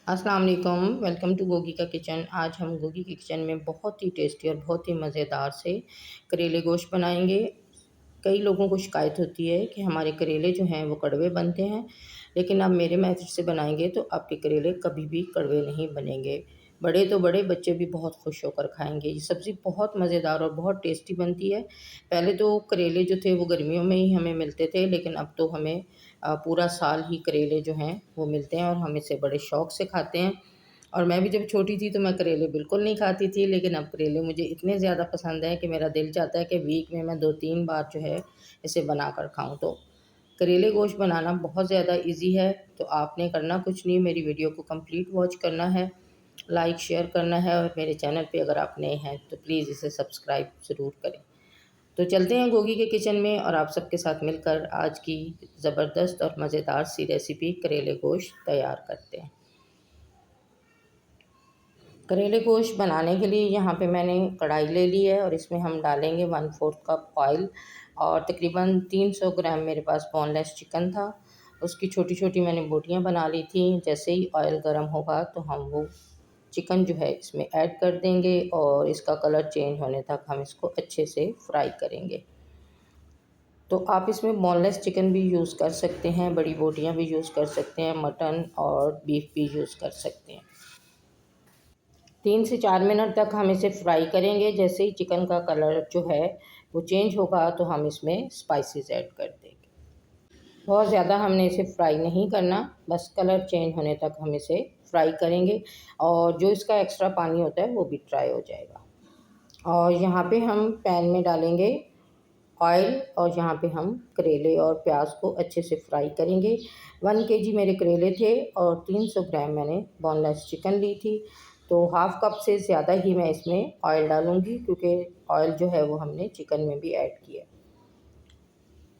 अस्सलाम वालेकुम। Welcome to Gogi का किचन। आज हम गोगी के किचन में बहुत ही टेस्टी और बहुत ही मज़ेदार से करेले गोश्त बनाएंगे। कई लोगों को शिकायत होती है कि हमारे करेले जो हैं वो कड़वे बनते हैं, लेकिन आप मेरे मेथड से बनाएंगे तो आपके करेले कभी भी कड़वे नहीं बनेंगे। बड़े तो बड़े, बच्चे भी बहुत खुश होकर खाएंगे। ये सब्ज़ी बहुत मज़ेदार और बहुत टेस्टी बनती है। पहले तो करेले जो थे वो गर्मियों में ही हमें मिलते थे, लेकिन अब तो हमें पूरा साल ही करेले जो हैं वो मिलते हैं और हम इसे बड़े शौक़ से खाते हैं। और मैं भी जब छोटी थी तो मैं करेले बिल्कुल नहीं खाती थी, लेकिन अब करेले मुझे इतने ज़्यादा पसंद हैं कि मेरा दिल चाहता है कि वीक में मैं 2-3 बार जो है इसे बनाकर खाऊं। तो करेले गोश्त बनाना बहुत ज़्यादा इजी है। तो आपने करना कुछ नहीं, मेरी वीडियो को कंप्लीट वॉच करना है, लाइक शेयर करना है, और मेरे चैनल पे अगर आप नए हैं तो प्लीज़ इसे सब्सक्राइब ज़रूर करें। तो चलते हैं गोगी के किचन में और आप सबके साथ मिलकर आज की ज़बरदस्त और मज़ेदार सी रेसिपी करेले गोश्त तैयार करते हैं। करेले गोश्त बनाने के लिए यहाँ पे मैंने कढ़ाई ले ली है और इसमें हम डालेंगे 1/4 कप ऑयल और तकरीबन 300 ग्राम मेरे पास बोनलेस चिकन था। उसकी छोटी छोटी मैंने बोटियाँ बना ली थी। जैसे ही ऑयल गर्म होगा तो हम वो चिकन जो है इसमें ऐड कर देंगे और इसका कलर चेंज होने तक हम इसको अच्छे से फ्राई करेंगे। तो आप इसमें बोनलेस चिकन भी यूज़ कर सकते हैं, बड़ी बोटियाँ भी यूज़ कर सकते हैं, मटन और बीफ भी यूज़ कर सकते हैं। 3 से 4 मिनट तक हम इसे फ्राई करेंगे। जैसे ही चिकन का कलर जो है वो चेंज होगा तो हम इसमें स्पाइसेस ऐड कर देंगे। बहुत ज़्यादा हमने इसे फ्राई नहीं करना, बस कलर चेंज होने तक हम इसे फ्राई करेंगे और जो इसका एक्स्ट्रा पानी होता है वो भी ड्राई हो जाएगा। और यहाँ पे हम पैन में डालेंगे ऑयल और यहाँ पे हम करेले और प्याज को अच्छे से फ्राई करेंगे। 1 केजी मेरे करेले थे और 300 ग्राम मैंने बोनलेस चिकन ली थी। तो हाफ़ कप से ज़्यादा ही मैं इसमें ऑयल डालूँगी, क्योंकि ऑयल जो है वो हमने चिकन में भी ऐड किया।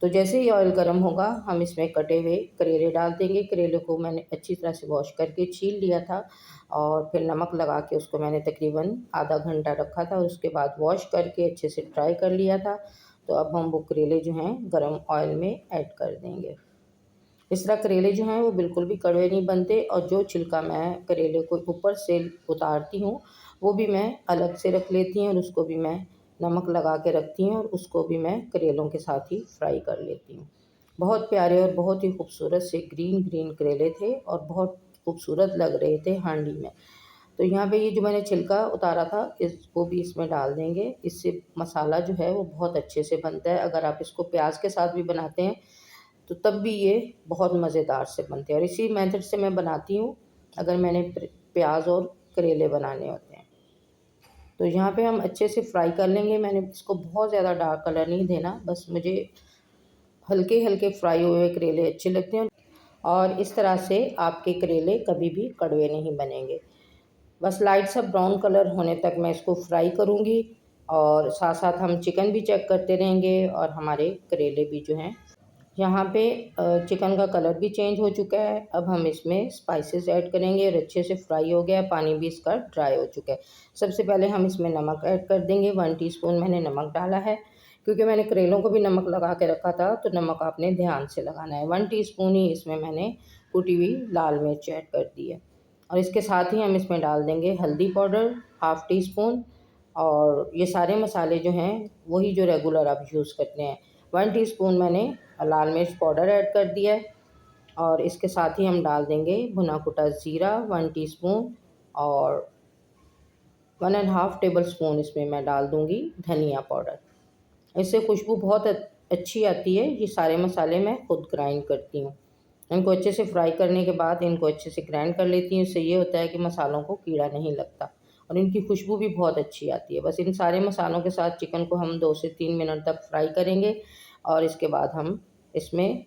तो जैसे ही ऑयल गर्म होगा हम इसमें कटे हुए करेले डाल देंगे। करेले को मैंने अच्छी तरह से वॉश करके छील लिया था और फिर नमक लगा के उसको मैंने तकरीबन आधा घंटा रखा था और उसके बाद वॉश करके अच्छे से ड्राई कर लिया था। तो अब हम वो करेले जो हैं गरम ऑयल में ऐड कर देंगे। इस तरह करेले जो हैं वो बिल्कुल भी कड़वे नहीं बनते और जो छिलका मैं करेले को ऊपर से उतारती हूँ वो भी मैं अलग से रख लेती हूँ और उसको भी मैं नमक लगा के रखती हूँ और उसको भी मैं करेलों के साथ ही फ्राई कर लेती हूँ। बहुत प्यारे और बहुत ही खूबसूरत से ग्रीन ग्रीन करेले थे और बहुत खूबसूरत लग रहे थे हांडी में। तो यहाँ पे ये जो मैंने छिलका उतारा था इसको भी इसमें डाल देंगे। इससे मसाला जो है वो बहुत अच्छे से बनता है। अगर आप इसको प्याज के साथ भी बनाते हैं तो तब भी ये बहुत मज़ेदार से बनते हैं और इसी मेथड से मैं बनाती हूँ अगर मैंने प्याज और करेले बनाने होते हैं। तो यहाँ पे हम अच्छे से फ्राई कर लेंगे। मैंने इसको बहुत ज़्यादा डार्क कलर नहीं देना, बस मुझे हल्के हल्के फ्राई हुए करेले अच्छे लगते हैं और इस तरह से आपके करेले कभी भी कड़वे नहीं बनेंगे। बस लाइट सा ब्राउन कलर होने तक मैं इसको फ्राई करूँगी और साथ साथ हम चिकन भी चेक करते रहेंगे और हमारे करेले भी जो हैं। यहाँ पे चिकन का कलर भी चेंज हो चुका है। अब हम इसमें स्पाइसेस ऐड करेंगे और अच्छे से फ्राई हो गया है, पानी भी इसका ड्राई हो चुका है। सबसे पहले हम इसमें नमक ऐड कर देंगे। 1 टीस्पून मैंने नमक डाला है, क्योंकि मैंने करेलों को भी नमक लगा के रखा था, तो नमक आपने ध्यान से लगाना है। 1 टीस्पून ही इसमें मैंने कुटी हुई लाल मिर्च ऐड कर दी है और इसके साथ ही हम इसमें डाल देंगे हल्दी पाउडर हाफ़ टी स्पून। और ये सारे मसाले जो हैं वही जो रेगुलर आप यूज़ करते हैं। 1 टीस्पून मैंने लाल मिर्च पाउडर ऐड कर दिया है और इसके साथ ही हम डाल देंगे भुना कुटा ज़ीरा 1 टीस्पून और 1 एंड हाफ़ टेबल स्पून इसमें मैं डाल दूँगी धनिया पाउडर। इससे खुशबू बहुत अच्छी आती है। ये सारे मसाले मैं खुद ग्राइंड करती हूँ। इनको अच्छे से फ्राई करने के बाद इनको अच्छे से ग्राइंड कर लेती हूँ। इससे ये होता है कि मसालों को कीड़ा नहीं लगता और इनकी खुशबू भी बहुत अच्छी आती है। बस इन सारे मसालों के साथ चिकन को हम 2 से 3 मिनट तक फ्राई करेंगे और इसके बाद हम इसमें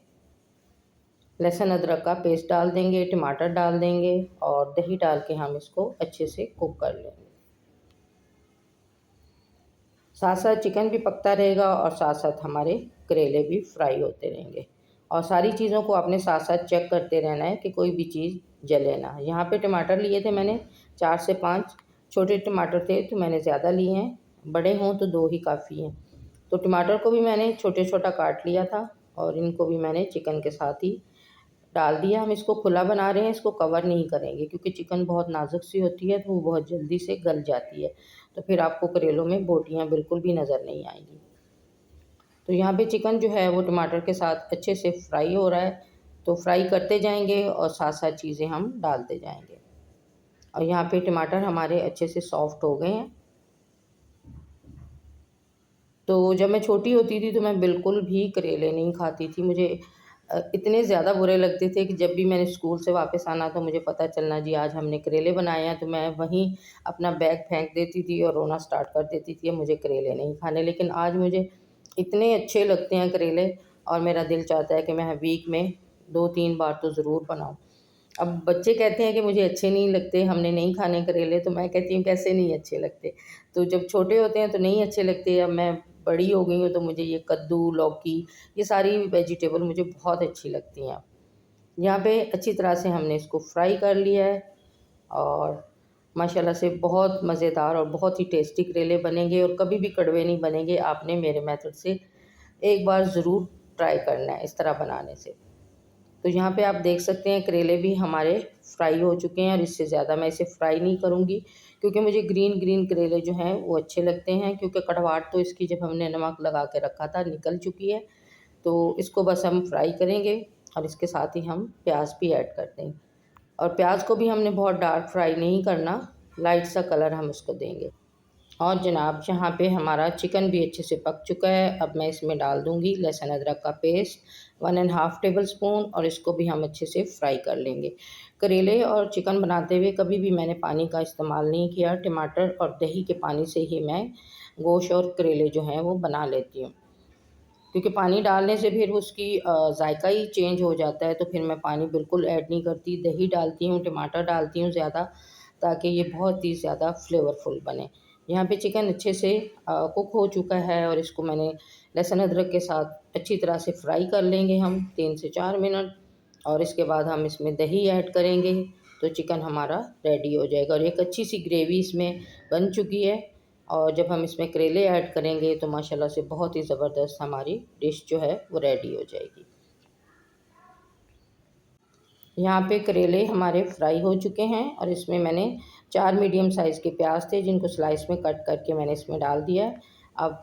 लहसुन अदरक का पेस्ट डाल देंगे, टमाटर डाल देंगे और दही डाल के हम इसको अच्छे से कुक कर लेंगे। साथ साथ चिकन भी पकता रहेगा और साथ साथ हमारे करेले भी फ्राई होते रहेंगे और सारी चीज़ों को आपने साथ साथ चेक करते रहना है कि कोई भी चीज़ जले ना। यहाँ पे टमाटर लिए थे मैंने 4 से 5 छोटे टमाटर थे तो मैंने ज़्यादा लिए हैं, बड़े हों तो 2 ही काफ़ी हैं। तो टमाटर को भी मैंने छोटे छोटा काट लिया था और इनको भी मैंने चिकन के साथ ही डाल दिया। हम इसको खुला बना रहे हैं, इसको कवर नहीं करेंगे क्योंकि चिकन बहुत नाजुक सी होती है तो वो बहुत जल्दी से गल जाती है, तो फिर आपको करेलों में बोटियाँ बिल्कुल भी नज़र नहीं आएंगी। तो यहाँ पे चिकन जो है वो टमाटर के साथ अच्छे से फ्राई हो रहा है, तो फ्राई करते जाएंगे और साथ साथ चीज़ें हम डालते जाएंगे। और यहाँ पे टमाटर हमारे अच्छे से सॉफ्ट हो गए हैं। तो जब मैं छोटी होती थी तो मैं बिल्कुल भी करेले नहीं खाती थी। मुझे इतने ज़्यादा बुरे लगते थे कि जब भी मैंने स्कूल से वापस आना तो मुझे पता चलना जी आज हमने करेले बनाए हैं, तो मैं वहीं अपना बैग फेंक देती थी और रोना स्टार्ट कर देती थी, मुझे करेले नहीं खाने। लेकिन आज मुझे इतने अच्छे लगते हैं करेले और मेरा दिल चाहता है कि मैं वीक में 2-3 बार तो ज़रूर बनाऊँ। अब बच्चे कहते हैं कि मुझे अच्छे नहीं लगते, हमने नहीं खाने करेले, तो मैं कहती हूँ कैसे नहीं अच्छे लगते। तो जब छोटे होते हैं तो नहीं अच्छे लगते, अब मैं बड़ी हो गई हूँ तो मुझे ये कद्दू, लौकी, ये सारी वेजिटेबल मुझे बहुत अच्छी लगती हैं। यहाँ पे अच्छी तरह से हमने इसको फ्राई कर लिया है और माशाल्लाह से बहुत मज़ेदार और बहुत ही टेस्टी करेले बनेंगे और कभी भी कड़वे नहीं बनेंगे। आपने मेरे मेथड से एक बार ज़रूर ट्राई करना है इस तरह बनाने से। तो यहाँ पे आप देख सकते हैं करेले भी हमारे फ्राई हो चुके हैं और इससे ज़्यादा मैं इसे फ्राई नहीं करूँगी क्योंकि मुझे ग्रीन ग्रीन करेले जो हैं वो अच्छे लगते हैं, क्योंकि कड़वाहट तो इसकी जब हमने नमक लगा के रखा था निकल चुकी है। तो इसको बस हम फ्राई करेंगे और इसके साथ ही हम प्याज भी ऐड कर देंगे और प्याज को भी हमने बहुत डार्क फ्राई नहीं करना, लाइट सा कलर हम इसको देंगे। और जनाब यहाँ पे हमारा चिकन भी अच्छे से पक चुका है। अब मैं इसमें डाल दूँगी लहसुन अदरक का पेस्ट 1½ टेबल स्पून और इसको भी हम अच्छे से फ्राई कर लेंगे। करेले और चिकन बनाते हुए कभी भी मैंने पानी का इस्तेमाल नहीं किया, टमाटर और दही के पानी से ही मैं गोश्त और करेले जो हैं वो बना लेती हूँ, क्योंकि पानी डालने से फिर उसकी जायका ही चेंज हो जाता है। तो फिर मैं पानी बिल्कुल ऐड नहीं करती, दही डालती हूँ, टमाटर डालती हूँ ज़्यादा, ताकि ये बहुत ही ज़्यादा फ्लेवरफुल बने। यहाँ पे चिकन अच्छे से कुक हो चुका है और इसको मैंने लहसुन अदरक के साथ अच्छी तरह से फ्राई कर लेंगे हम 3 से 4 मिनट और इसके बाद हम इसमें दही ऐड करेंगे तो चिकन हमारा रेडी हो जाएगा और एक अच्छी सी ग्रेवी इसमें बन चुकी है। और जब हम इसमें करेले ऐड करेंगे तो माशाल्लाह से बहुत ही ज़बरदस्त हमारी डिश जो है वो रेडी हो जाएगी। यहाँ पे करेले हमारे फ्राई हो चुके हैं और इसमें मैंने 4 मीडियम साइज़ के प्याज थे जिनको स्लाइस में कट करके मैंने इसमें डाल दिया है। अब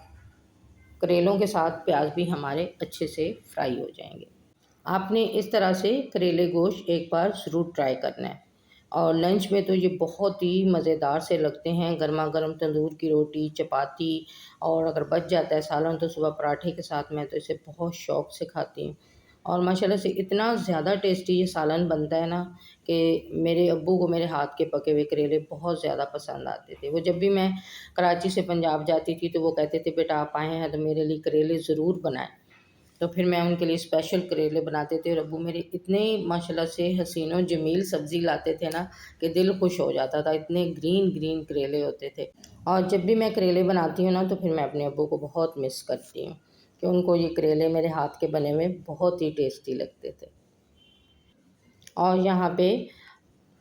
करेलों के साथ प्याज भी हमारे अच्छे से फ्राई हो जाएंगे। आपने इस तरह से करेले गोश्त एक बार ज़रूर ट्राई करना है और लंच में तो ये बहुत ही मज़ेदार से लगते हैं। गर्मा गर्म तंदूर की रोटी, चपाती और अगर बच जाता है सालन तो सुबह पराठे के साथ मैं तो इसे बहुत शौक़ से खाती हूँ। और माशाल्लाह से इतना ज़्यादा टेस्टी ये सालन बनता है ना कि मेरे अब्बू को मेरे हाथ के पके हुए करेले बहुत ज़्यादा पसंद आते थे। वो जब भी मैं कराची से पंजाब जाती थी तो वो कहते थे बेटा आप आए हैं तो मेरे लिए करेले ज़रूर बनाएं। तो फिर मैं उनके लिए स्पेशल करेले बनाते थे और अब्बू मेरे इतने माशाल्लाह से हसीन और जमील सब्ज़ी लाते थे ना कि दिल खुश हो जाता था, इतने ग्रीन ग्रीन करेले होते थे। और जब भी मैं करेले बनाती हूँ ना तो फिर मैं अपने अब्बू को बहुत मिस करती हूँ कि उनको ये करेले मेरे हाथ के बने हुए बहुत ही टेस्टी लगते थे। और यहाँ पे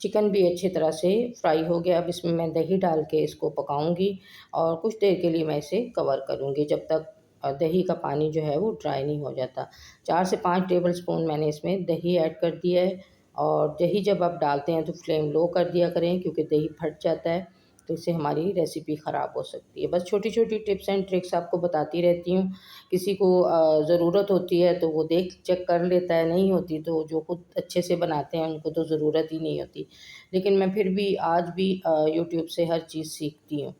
चिकन भी अच्छी तरह से फ्राई हो गया। अब इसमें मैं दही डाल के इसको पकाऊंगी और कुछ देर के लिए मैं इसे कवर करूंगी जब तक दही का पानी जो है वो ड्राई नहीं हो जाता। 4 से 5 टेबल स्पून मैंने इसमें दही ऐड कर दिया है और दही जब आप डालते हैं तो फ्लेम लो कर दिया करें क्योंकि दही फट जाता है, तो इससे हमारी रेसिपी ख़राब हो सकती है। बस छोटी छोटी टिप्स एंड ट्रिक्स आपको बताती रहती हूँ। किसी को ज़रूरत होती है तो वो देख चेक कर लेता है, नहीं होती तो जो खुद अच्छे से बनाते हैं उनको तो ज़रूरत ही नहीं होती। लेकिन मैं फिर भी आज भी यूट्यूब से हर चीज़ सीखती हूँ,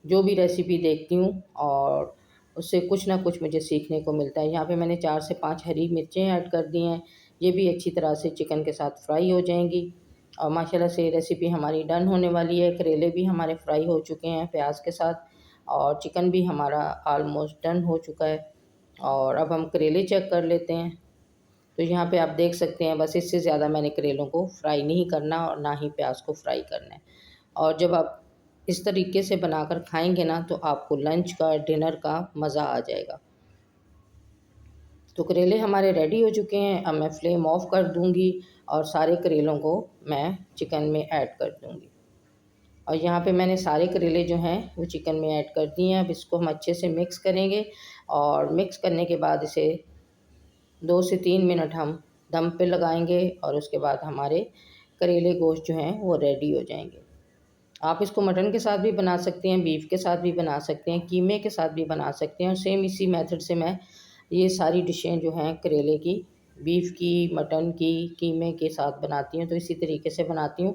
जो भी रेसिपी देखती हूँ और उससे कुछ ना कुछ मुझे सीखने को मिलता है। यहाँ पे मैंने 4 से 5 हरी मिर्चें ऐड कर दी हैं, ये भी अच्छी तरह से चिकन के साथ फ्राई हो जाएंगी और माशाल्लाह से रेसिपी हमारी डन होने वाली है। करेले भी हमारे फ्राई हो चुके हैं प्याज के साथ और चिकन भी हमारा ऑलमोस्ट डन हो चुका है। और अब हम करेले चेक कर लेते हैं। तो यहाँ पे आप देख सकते हैं बस इससे ज़्यादा मैंने करेलों को फ्राई नहीं करना और ना ही प्याज को फ्राई करना है। और जब आप इस तरीके से बनाकर खाएंगे ना तो आपको लंच का डिनर का मज़ा आ जाएगा। तो करेले हमारे रेडी हो चुके हैं। अब मैं फ्लेम ऑफ कर दूंगी और सारे करेलों को मैं चिकन में ऐड कर दूंगी। और यहाँ पे मैंने सारे करेले जो हैं वो चिकन में ऐड कर दिए हैं। अब इसको हम अच्छे से मिक्स करेंगे और मिक्स करने के बाद इसे 2 से 3 मिनट हम दम पे लगाएंगे और उसके बाद हमारे करेले गोश्त जो हैं वो रेडी हो जाएंगे। आप इसको मटन के साथ भी बना सकते हैं, बीफ के साथ भी बना सकते हैं, कीमे के साथ भी बना सकते हैं। और सेम इसी मेथड से मैं ये सारी डिशें जो हैं करेले की, बीफ की, मटन की, कीमे के साथ बनाती हूँ। तो इसी तरीके से बनाती हूँ,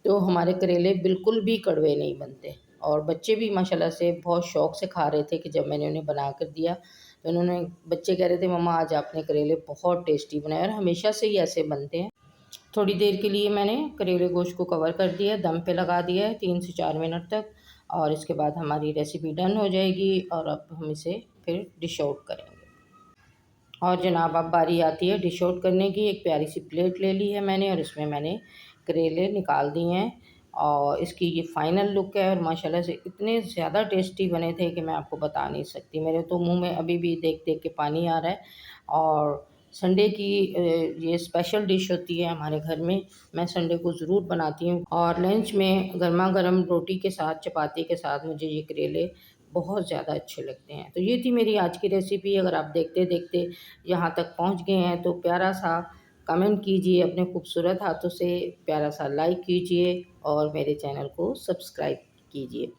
तो हमारे करेले बिल्कुल भी कड़वे नहीं बनते। और बच्चे भी माशाल्लाह से बहुत शौक़ से खा रहे थे कि जब मैंने उन्हें बना कर दिया तो उन्होंने, बच्चे कह रहे थे मम्मा आज आपने करेले बहुत टेस्टी बनाए, और हमेशा से ही ऐसे बनते हैं। थोड़ी देर के लिए मैंने करेले गोश्त को कवर कर दिया, दम पे लगा दिया है 3 से 4 मिनट तक, और इसके बाद हमारी रेसिपी डन हो जाएगी। और अब हम इसे फिर डिश आउट करेंगे। और जनाब अब बारी आती है डिश आउट करने की। एक प्यारी सी प्लेट ले ली है मैंने और इसमें मैंने करेले निकाल दिए हैं, और इसकी ये फ़ाइनल लुक है। और माशाल्लाह से इतने ज़्यादा टेस्टी बने थे कि मैं आपको बता नहीं सकती, मेरे तो मुंह में अभी भी देख देख के पानी आ रहा है। और संडे की ये स्पेशल डिश होती है हमारे घर में, मैं संडे को ज़रूर बनाती हूँ। और लंच में गर्मा गर्म रोटी के साथ, चपाती के साथ मुझे ये करेले बहुत ज़्यादा अच्छे लगते हैं। तो ये थी मेरी आज की रेसिपी। अगर आप देखते देखते यहाँ तक पहुँच गए हैं तो प्यारा सा कमेंट कीजिए, अपने खूबसूरत हाथों से प्यारा सा लाइक कीजिए और मेरे चैनल को सब्सक्राइब कीजिए।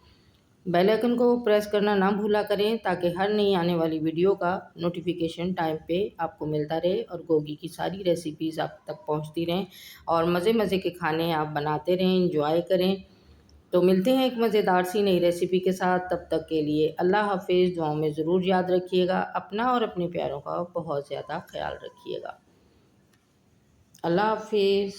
बेल आइकन को प्रेस करना ना भूला करें ताकि हर नई आने वाली वीडियो का नोटिफिकेशन टाइम पे आपको मिलता रहे और गोगी की सारी रेसिपीज़ आप तक पहुंचती रहें और मज़े मज़े के खाने आप बनाते रहें, इंजॉय करें। तो मिलते हैं एक मज़ेदार सी नई रेसिपी के साथ। तब तक के लिए अल्लाह हाफिज़। दुआओं में ज़रूर याद रखिएगा, अपना और अपने प्यारों का बहुत ज़्यादा ख्याल रखिएगा। अल्लाह हाफिज़।